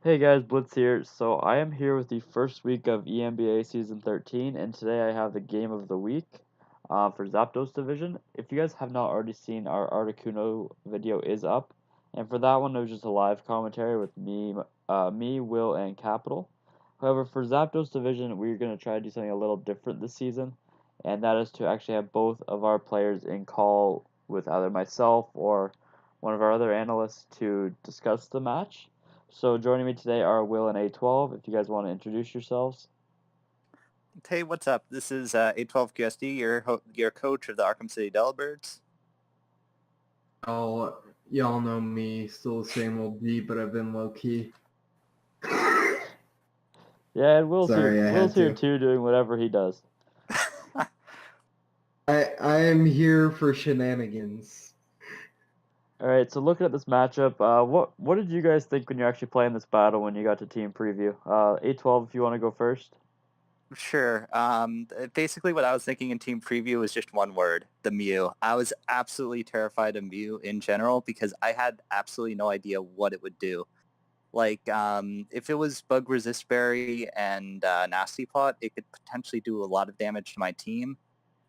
Hey guys, Blitz here. So I am here with the first week of EMBA Season 13, and today I have the game of the week for Zapdos Division. If you guys have not already seen, our Articuno video is up, and for that one it was just a live commentary with me, Will, and Capital. However, for Zapdos Division, we're going to try to do something a little different this season, and that is to actually have both of our players in call with either myself or one of our other analysts to discuss the match. So joining me today are Will and A12. If you guys want to introduce yourselves. Hey, what's up? This is A12QSD, your coach of the Arkham City Delibirds. Y'all know me, still the same old D, but I've been low key. Yeah, and Will's here. Sorry, I Will's had here to. too, doing whatever he does. I am here for shenanigans. All right. So looking at this matchup, what did you guys think when you're actually playing this battle when you got to team preview? A12, if you want to go first. Sure. Basically, what I was thinking in Team Preview was just one word, the Mew. I was absolutely terrified of Mew in general because I had absolutely no idea what it would do. Like, if it was Bug Resist Berry and Nasty Plot, it could potentially do a lot of damage to my team,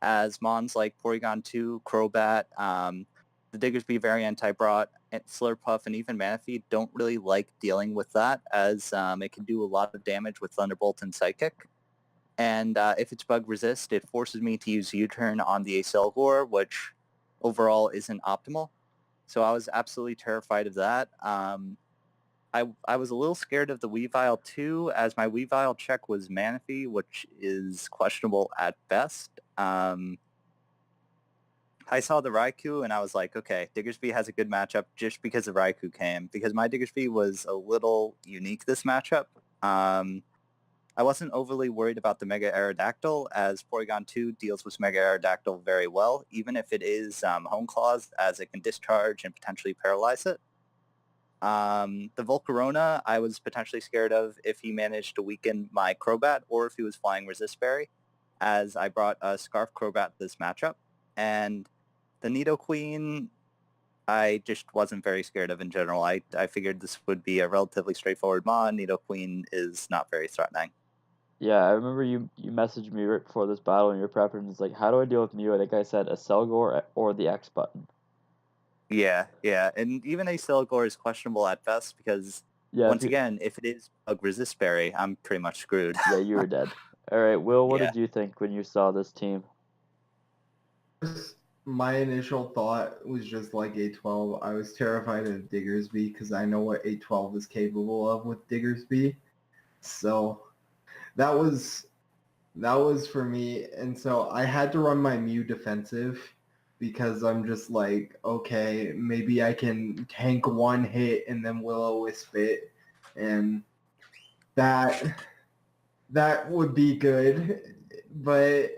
as mons like Porygon 2, Crobat, the Diggersby variant I brought, and Slurpuff, and even Manaphy don't really like dealing with that, as it can do a lot of damage with Thunderbolt and Psychic. And if it's Bug Resist, it forces me to use U-Turn on the Accelgor, which overall isn't optimal. So I was absolutely terrified of that. I was a little scared of the Weavile too, as my Weavile check was Manaphy, which is questionable at best. I saw the Raikou and I was like, okay, Diggersby has a good matchup just because the Raikou came, because my Diggersby was a little unique this matchup. I wasn't overly worried about the Mega Aerodactyl, as Porygon 2 deals with Mega Aerodactyl very well, even if it is Home Claws, as it can discharge and potentially paralyze it. The Volcarona, I was potentially scared of if he managed to weaken my Crobat or if he was flying Resist Berry, as I brought a Scarf Crobat this matchup. And the Nidoqueen, I just wasn't very scared of in general. I figured this would be a relatively straightforward mon. Nidoqueen is not very threatening. Yeah, I remember you messaged me right before this battle and you're prepping. And it's like, how do I deal with Mew? I think I said a Selgor or the X button. Yeah. And even a Accelgor is questionable at best because, Yeah, once again, if it is Bug Resist Berry, I'm pretty much screwed. yeah, you were dead. All right, Will, what Yeah. did you think when you saw this team? My initial thought was just like A12. I was terrified of Diggersby because I know what A12 is capable of with Diggersby. So that was for me. And so I had to run my Mew defensive because I'm just like, okay, maybe I can tank one hit and then Will-O-Wisp it. And that would be good. But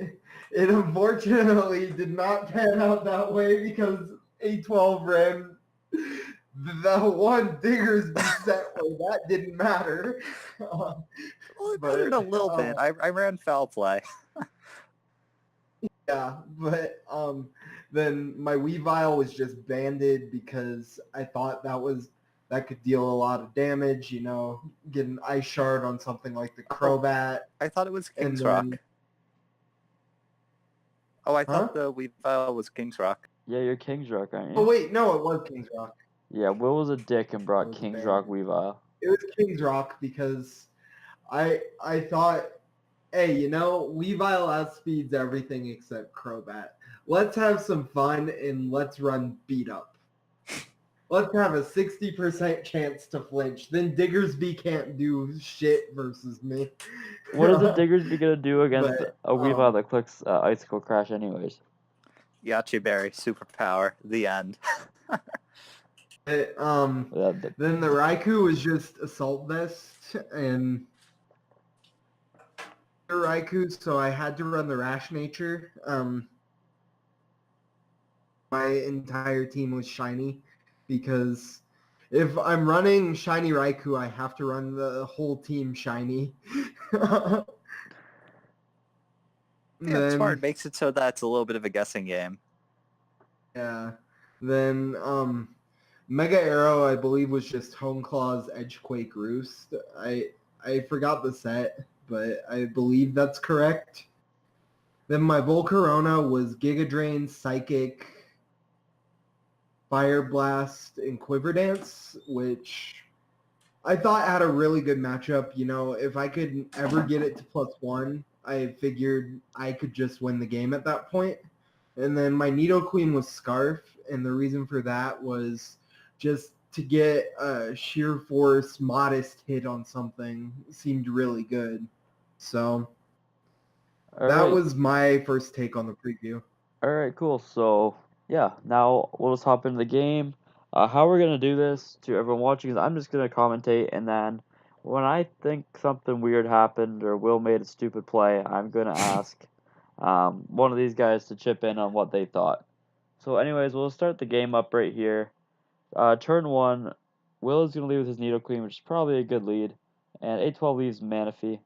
it unfortunately did not pan out that way because A12 ran the one Diggersby set where that didn't matter. Well, it mattered but a little bit. I ran foul play. Yeah, but then my Weavile was just banded because I thought that could deal a lot of damage, get an Ice Shard on something like the Oh, Crobat, I thought it was and King's then, Rock. Oh, I huh? thought the Weavile was King's Rock. Yeah, you're King's Rock, aren't Oh you? wait, no, it was King's Rock. Yeah, Will was a dick and It brought was King's Rock banded. Weavile. It was King's Rock because I thought, hey, Weavile outspeeds everything except Crobat. Let's have some fun and let's run beat up. Let's have a 60% chance to flinch. Then Diggersby can't do shit versus me. What is a Diggersby gonna do against but a Weavile that clicks Icicle Crash anyways? Yache Berry, superpower, the end. but, Yeah, then the Raikou was just Assault Vest and the Raikou, so I had to run the Rash Nature. My entire team was shiny because if I'm running shiny Raikou, I have to run the whole team shiny. Yeah, it's smart. then It makes it so that it's a little bit of a guessing game. yeah, then Mega Arrow, I believe, was just Home Claw's Edgequake Roost. I forgot the set, but I believe that's correct. Then my Volcarona was Giga Drain, Psychic, Fire Blast, and Quiver Dance, which I thought had a really good matchup. You know, if I could ever get it to +1, I figured I could just win the game at that point. And then my Nidoqueen was Scarf, and the reason for that was just to get a sheer force modest hit on something seemed really good. So All that right. was my first take on the preview. All right, cool. So, yeah, now we'll just hop into the game. How we're going to do this to everyone watching is I'm just going to commentate, and then when I think something weird happened or Will made a stupid play, I'm going to ask one of these guys to chip in on what they thought. So, anyways, we'll start the game up right here. Turn 1, Will is going to lead with his Nidoqueen, which is probably a good lead, and A12 leaves Manaphy.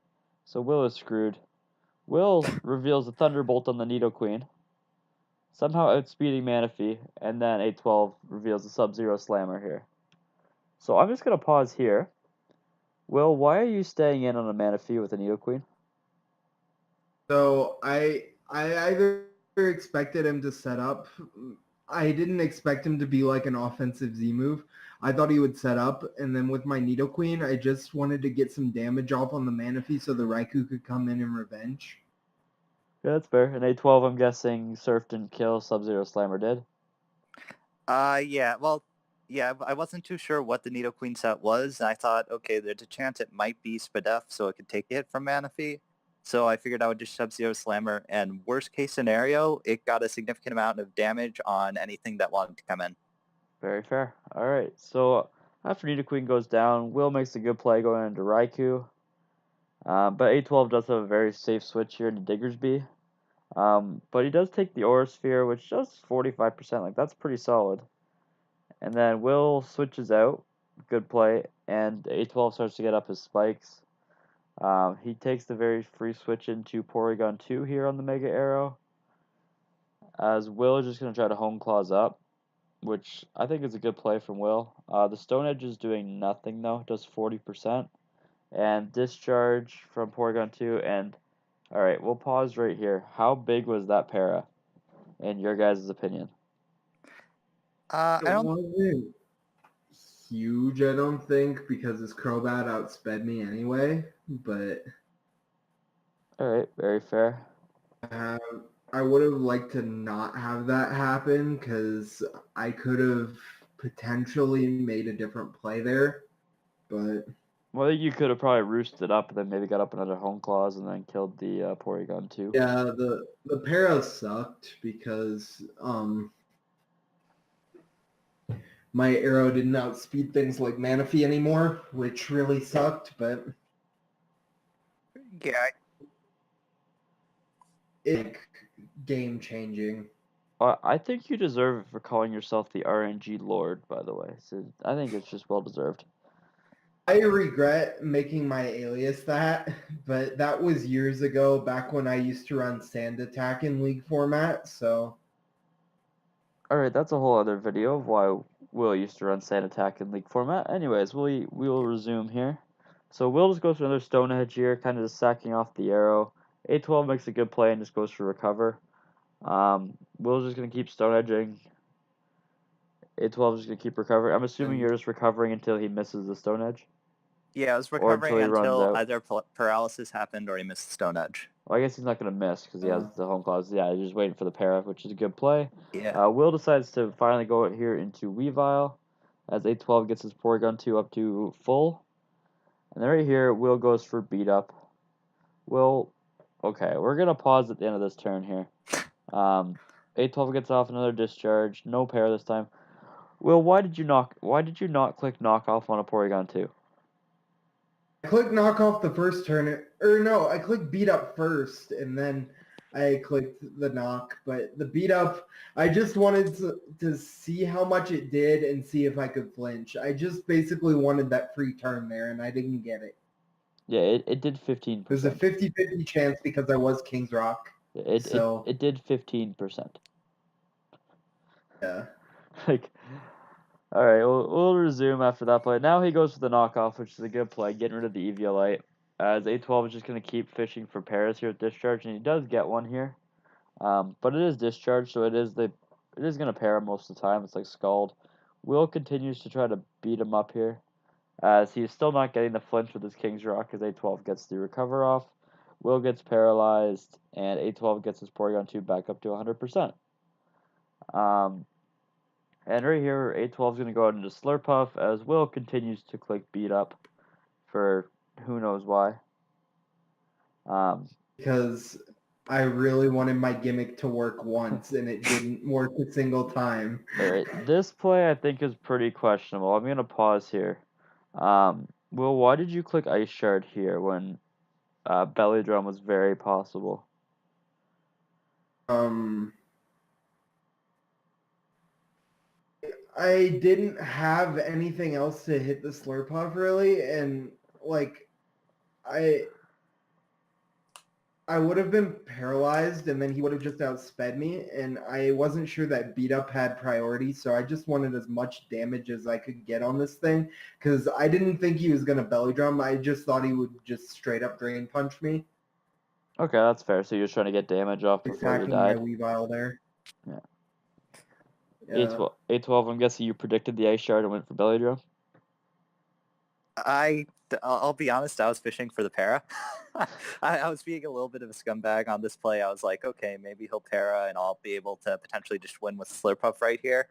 So, Will is screwed. Will reveals a Thunderbolt on the Nidoqueen, somehow outspeeding Manaphy, and then A12 reveals the Sub-Zero Slammer here. So I'm just going to pause here. Will, why are you staying in on a Manaphy with a Nidoqueen? So I either expected him to set up. I didn't expect him to be like an offensive Z move. I thought he would set up, and then with my Nidoqueen, I just wanted to get some damage off on the Manaphy so the Raikou could come in and revenge. Yeah, that's fair. And A12, I'm guessing, Surf didn't kill, Sub-Zero Slammer did. Yeah. Well, yeah. I wasn't too sure what the Nidoqueen set was, and I thought, okay, there's a chance it might be Spadef, so it could take a hit from Manaphy. So I figured I would just Sub-Zero Slammer, and worst case scenario, it got a significant amount of damage on anything that wanted to come in. Very fair. All right, so after Nidoqueen goes down, Will makes a good play going into Raikou. But A12 does have a very safe switch here into Diggersby. But he does take the Aura Sphere, which does 45%. Like, that's pretty solid. And then Will switches out. Good play. And A12 starts to get up his spikes. He takes the very free switch into Porygon 2 here on the Mega Arrow. As Will is just going to try to Home Claws up, which I think is a good play from Will. The Stone Edge is doing nothing though, it does 40%. And Discharge from Porygon 2. And alright, we'll pause right here. How big was that para, in your guys' opinion? I It don't. wasn't huge, I don't think, because his Crobat outsped me anyway. But Alright, very fair. I would have liked to not have that happen because I could have potentially made a different play there. But Well, you could have probably roosted up and then maybe got up another Home Claws and then killed the Porygon 2. yeah, the para sucked because my arrow didn't outspeed things like Manaphy anymore, which really sucked. But Yeah. it game changing. I think you deserve it for calling yourself the RNG Lord, by the way. So I think it's just well deserved. I regret making my alias that, but that was years ago, back when I used to run Sand Attack in League format, so... Alright, that's a whole other video of why Will used to run Sand Attack in League format. Anyways, we will resume here. So Will just goes for another Stone Edge here, kind of just sacking off the arrow. A12 makes a good play and just goes for Recover. Will's just going to keep Stone Edging. A12 is just going to keep recovering. I'm assuming you're just recovering until he misses the Stone Edge? Yeah, I was Or recovering until he runs until out. either paralysis happened or he missed the Stone Edge. Well, I guess he's not going to miss because he has the Home Claws. Yeah, he's just waiting for the para, which is a good play. Yeah. Will decides to finally go here into Weavile as A12 gets his Porygon 2 up to full. And then right here, Will goes for Beat Up. Will, okay, we're going to pause at the end of this turn here. A12 gets off another Discharge. No para this time. Will, why did you not click Knockoff on a Porygon 2? I clicked knock off the first turn, or no, I clicked beat up first, and then I clicked the knock. But the beat up, I just wanted to see how much it did and see if I could flinch. I just basically wanted that free turn there, and I didn't get it. Yeah, it did 15%. It was a 50-50 chance because I was King's Rock. It did 15%. Yeah. Like, All right, we'll resume after that play. Now he goes for the knockoff, which is a good play, getting rid of the Eviolite. As A12 is just going to keep fishing for Paris here at discharge, and he does get one here. But it is discharge, so it is going to pair him most of the time. It's like Scald. Will continues to try to beat him up here, as he's still not getting the flinch with his King's Rock, as A12 gets the recover off. Will gets paralyzed, and A12 gets his Porygon 2 back up to 100%. And right here, A12 is going to go out into Slurpuff, as Will continues to click beat up for who knows why. Because I really wanted my gimmick to work once, and it didn't work a single time. Alright, this play I think is pretty questionable. I'm going to pause here. Will, why did you click Ice Shard here when Belly Drum was very possible? I didn't have anything else to hit the Slurpuff really, and like I would have been paralyzed, and then he would have just outsped me, and I wasn't sure that beat up had priority, so I just wanted as much damage as I could get on this thing, because I didn't think he was gonna belly drum. I just thought he would just straight up drain punch me. Okay, that's fair. So you're trying to get damage off before you Attacking my died. Weavile there. Yeah. Yeah. A12, I'm guessing you predicted the Ice Shard and went for Belly Drum? I'll be honest, I was fishing for the para. I was being a little bit of a scumbag on this play. I was like, okay, maybe he'll para and I'll be able to potentially just win with Slurpuff right here.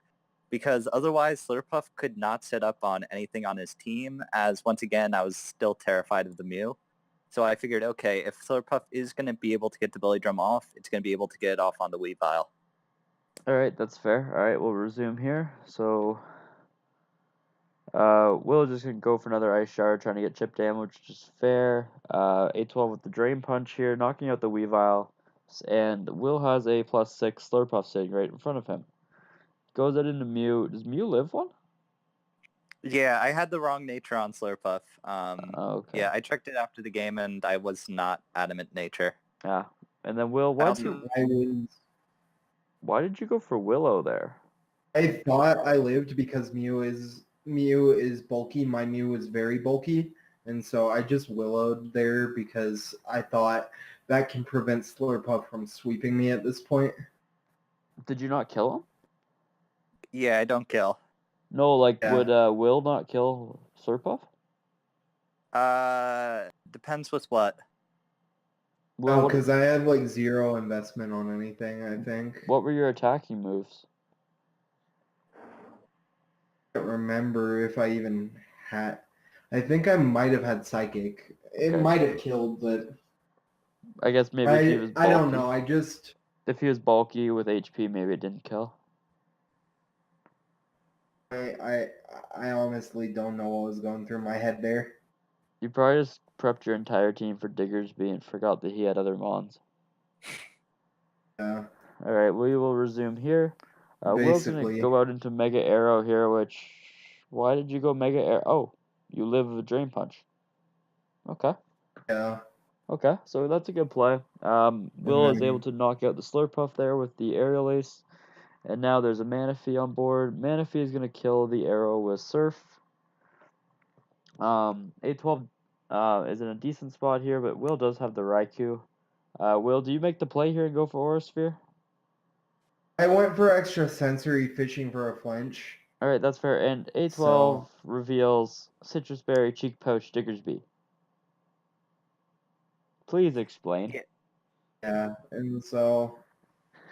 Because otherwise, Slurpuff could not set up on anything on his team, as once again, I was still terrified of the Mew. So I figured, okay, if Slurpuff is going to be able to get the Belly Drum off, it's going to be able to get it off on the Weavile. Alright, that's fair. Alright, we'll resume here. So, Will just going to go for another Ice Shard, trying to get chip damage, which is fair. A12 with the Drain Punch here, knocking out the Weavile. And Will has a +6 Slurpuff sitting right in front of him. Goes out into Mew. Does Mew live one? Yeah, I had the wrong nature on Slurpuff. Okay. Yeah, I checked it after the game, and I was not adamant nature. Yeah. And then Will, why did you go for Willow there? I thought I lived because Mew is bulky. My Mew is very bulky, and so I just willowed there because I thought that can prevent Slurpuff from sweeping me at this point. Did you not kill him? Yeah, I don't kill. No, like, Yeah. would Will not kill Slurpuff? Depends with what. Will, Oh, because I had like 0 investment on anything, I think. what were your attacking moves? I don't remember if I even had. I think I might have had Psychic. It Okay. might have killed, but I guess maybe if he was bulky. I don't know. If he was bulky with HP, maybe it didn't kill. I honestly don't know what was going through my head there. You probably just prepped your entire team for Diggersby and forgot that he had other mons. Yeah. Alright, we will resume here. Will's going to Basically. go out into Mega Arrow here, which... Why did you go Mega Arrow? Oh, you live with a Drain Punch. Okay. Yeah. Okay, so that's a good play. Will is able to knock out the Slurpuff there with the Aerial Ace. And now there's a Manaphy on board. Manaphy is going to kill the arrow with Surf. A12 is in a decent spot here, but Will does have the Raikou. Will, do you make the play here and go for Aura Sphere? I went for extra sensory fishing for a flinch. Alright, that's fair. And A12 reveals Citrus Berry, Cheek Pouch, Diggersby. Please explain. Yeah, and so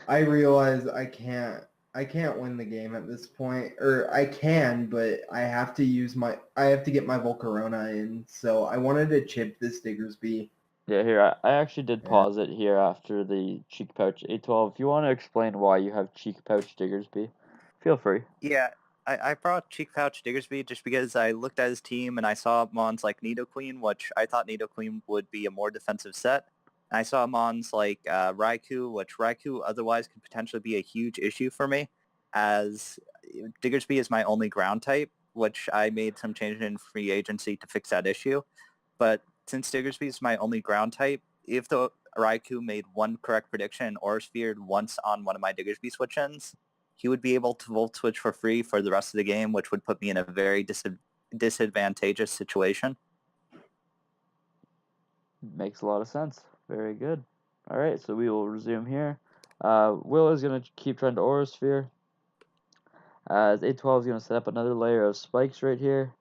I realize I can't win the game at this point, or I can, but I have to get my Volcarona in. So I wanted to chip this Diggersby. Yeah, here, I actually did pause it here after the Cheek Pouch. A12, if you want to explain why you have Cheek Pouch Diggersby, feel free. Yeah, I brought Cheek Pouch Diggersby just because I looked at his team and I saw mons like Nidoqueen, which I thought Nidoqueen would be a more defensive set. And I saw mons like Raikou, which Raikou otherwise could potentially be a huge issue for me, as Diggersby is my only ground type, which I made some changes in free agency to fix that issue. But since Diggersby is my only ground type, if the Raikou made one correct prediction or sphered once on one of my Diggersby switch-ins, he would be able to Volt Switch for free for the rest of the game, which would put me in a very disadvantageous situation. Makes a lot of sense. Very good. All right, so we will resume here. Will is going to keep trying to Aura Sphere. As A12 is going to set up another layer of spikes right here.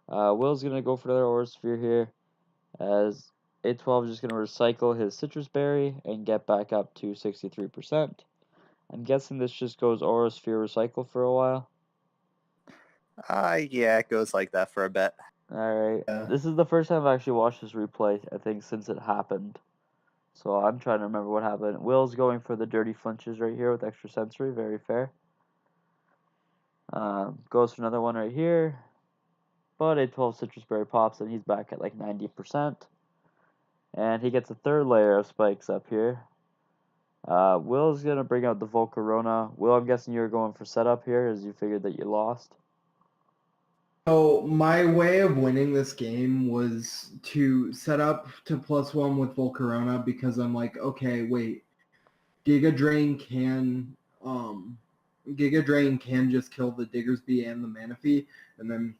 Will's going to go for another Aura Sphere here. As A12 is just going to recycle his Citrus Berry and get back up to 63%. I'm guessing this just goes Aura Sphere recycle for a while. Yeah, it goes like that for a bit. Alright. Yeah. This is the first time I've actually watched this replay, I think, since it happened. So I'm trying to remember what happened. Will's going for the dirty flinches right here with extra sensory. Very fair. Goes for another one right here. But a 12 Citrus Berry pops and he's back at like 90%. And he gets a third layer of spikes up here. Will's going to bring out the Volcarona. Will, I'm guessing you're going for setup here as you figured that you lost. So my way of winning this game was to set up to +1 with Volcarona because I'm like, okay, wait, Giga Drain can just kill the Diggersby and the Manaphy, and then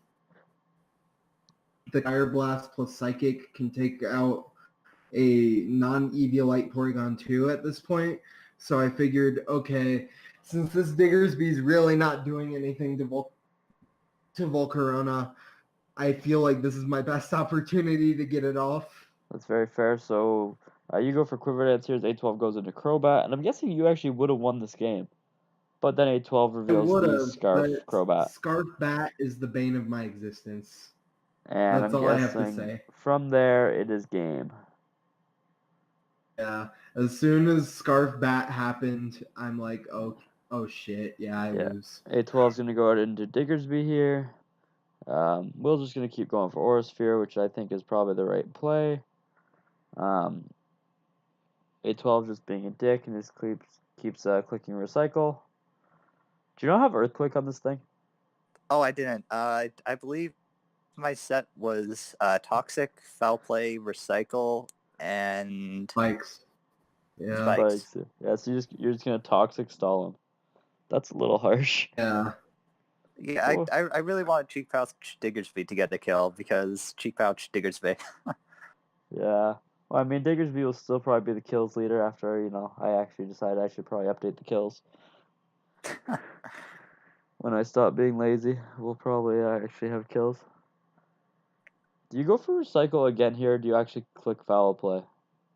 the Fire Blast plus Psychic can take out a non-Eviolite Porygon 2 at this point. So I figured, okay, since this Diggersby's really not doing anything to Volcarona, I feel like this is my best opportunity to get it off. That's very fair. So you go for Quiver Dance here as A12 goes into Crobat. And I'm guessing you actually would have won this game. But then A12 I reveals would the have, Scarf but Crobat. Scarf Bat is the bane of my existence. And That's I'm all I have to guessing say. from there it is game. Yeah, as soon as Scarf Bat happened, I'm like, oh shit, yeah, I lose. A12 is going to go out into Diggersby here. Will's just going to keep going for Aura Sphere, which I think is probably the right play. A12 just being a dick and just keeps clicking recycle. Do you not have Earthquake on this thing? Oh, I didn't. I believe my set was Toxic, Foul Play, Recycle, and Spikes. Yeah. Spikes. Yeah, so you're just gonna Toxic stall him. That's a little harsh. Yeah. Yeah, Cool. I really wanted Cheek Pouch Diggersby to get the kill because Cheek Pouch Diggersby. Yeah. Well, I mean, Diggersby will still probably be the kills leader after, I actually decided I should probably update the kills. When I stop being lazy, we'll probably actually have kills. Do you go for Recycle again here, or do you actually click Foul Play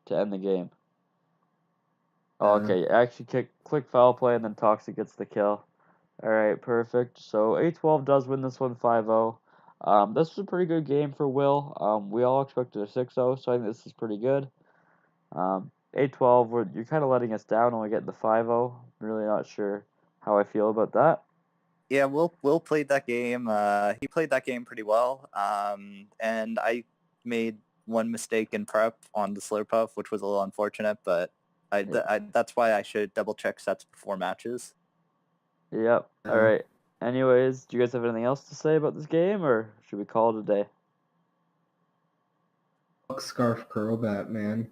to end the game? Oh, okay, you actually click Foul Play and then Toxic gets the kill. Alright, perfect. So A12 does win this one 5-0. This was a pretty good game for Will. We all expected a 6-0, so I think this is pretty good. A12, you're kind of letting us down only getting the 5-0. I'm really not sure how I feel about that. Yeah, Will played that game. He played that game pretty well. And I made one mistake in prep on the Slurpuff, which was a little unfortunate, but that's why I should double check sets before matches. Yep. Alright. Anyways, do you guys have anything else to say about this game, or should we call it a day? Fuck Scarf Crobat, man.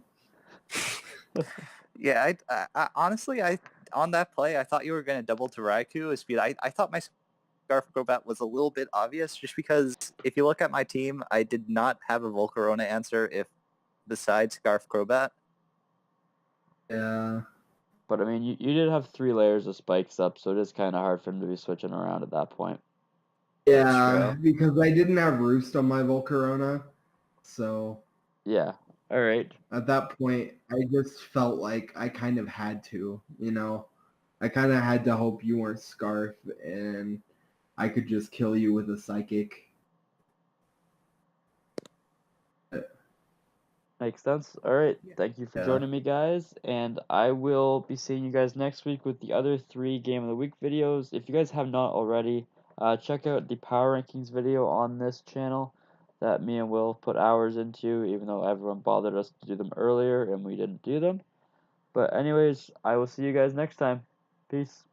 Yeah, I honestly, on that play, I thought you were going to double to Raikou speed. I thought my Scarf Crobat was a little bit obvious just because if you look at my team, I did not have a Volcarona answer besides Scarf Crobat. Yeah. But I mean, you did have 3 layers of spikes up, so it is kind of hard for him to be switching around at that point. Yeah, because I didn't have Roost on my Volcarona, so Yeah. Alright. at that point, I just felt like I kind of had to, I kind of had to hope you weren't Scarf, and I could just kill you with a Psychic. Makes sense. Alright. Yeah. Thank you for Yeah. joining me, guys. And I will be seeing you guys next week with the other 3 Game of the Week videos. If you guys have not already, check out the Power Rankings video on this channel that me and Will put hours into, even though everyone bothered us to do them earlier and we didn't do them. But anyways, I will see you guys next time. Peace.